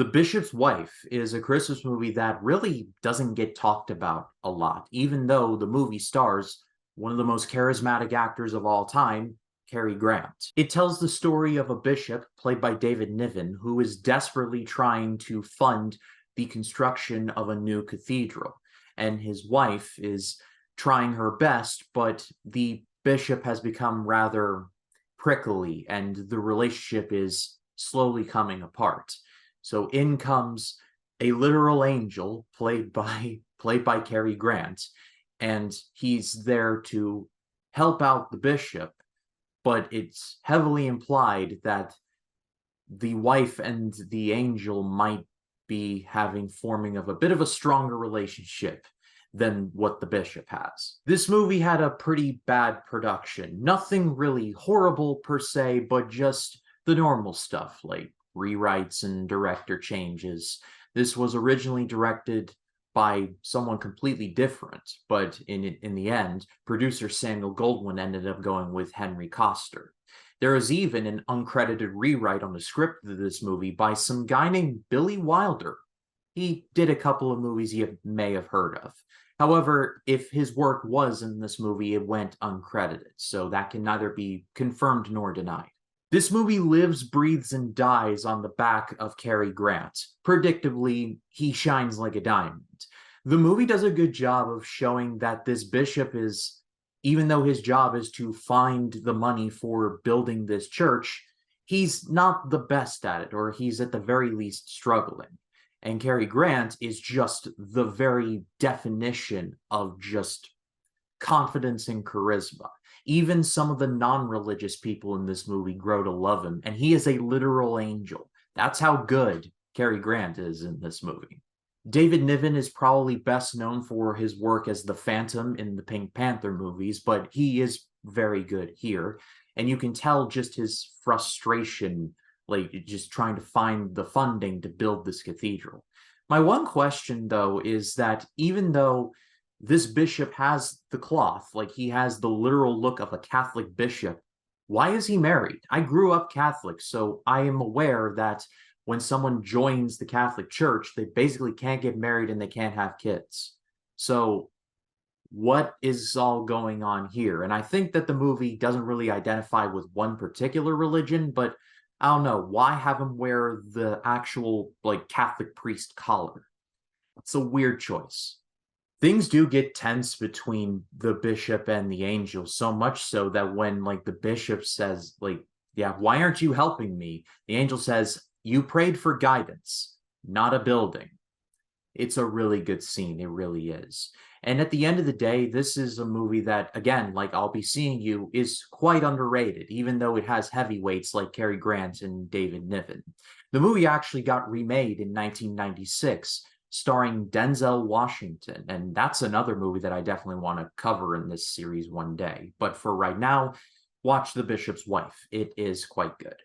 Bishop's Wife is a Christmas movie that really doesn't get talked about a lot, even though the movie stars one of the most charismatic actors of all time, Cary Grant. It tells the story of a bishop, played by David Niven, who is desperately trying to fund the construction of a new cathedral. And his wife is trying her best, but the bishop has become rather prickly, and the relationship is slowly coming apart. So in comes a literal angel played by Cary Grant, and he's there to help out the bishop, but it's heavily implied that the wife and the angel might be forming of a bit of a stronger relationship than what the bishop has. This movie had a pretty bad production. Nothing really horrible per se, but just the normal stuff like rewrites and director changes. This was originally directed by someone completely different, but in the end, producer Samuel Goldwyn ended up going with Henry Koster. There is even an uncredited rewrite on the script of this movie by some guy named Billy Wilder. He did a couple of movies you may have heard of. However, if his work was in this movie, it went uncredited, so that can neither be confirmed nor denied. This movie lives, breathes, and dies on the back of Cary Grant. Predictably, he shines like a diamond. The movie does a good job of showing that this bishop is, even though his job is to find the money for building this church, he's not the best at it, or he's at the very least struggling. And Cary Grant is just the very definition of just confidence and charisma. Even some of the non-religious people in this movie grow to love him, and he is a literal angel. That's how good Cary Grant is in this movie. David Niven is probably best known for his work as the Phantom in the Pink Panther movies, but he is very good here. And you can tell just his frustration, like just trying to find the funding to build this cathedral. My one question, though, is that even though this bishop has the cloth, like he has the literal look of a Catholic bishop, why is he married? I grew up Catholic, so I am aware that when someone joins the Catholic Church, they basically can't get married and they can't have kids. So what is all going on here? And I think that the movie doesn't really identify with one particular religion, but I don't know, why have him wear the actual like Catholic priest collar? It's a weird choice. Things do get tense between the bishop and the angel, so much so that when like the bishop says like, yeah, why aren't you helping me? The angel says, you prayed for guidance, not a building. It's a really good scene. It really is. And at the end of the day, this is a movie that, again, like I'll Be Seeing You, is quite underrated, even though it has heavyweights like Cary Grant and David Niven. The movie actually got remade in 1996, starring Denzel Washington, and that's another movie that I definitely want to cover in this series one day. But for right now, watch The Bishop's Wife. It is quite good.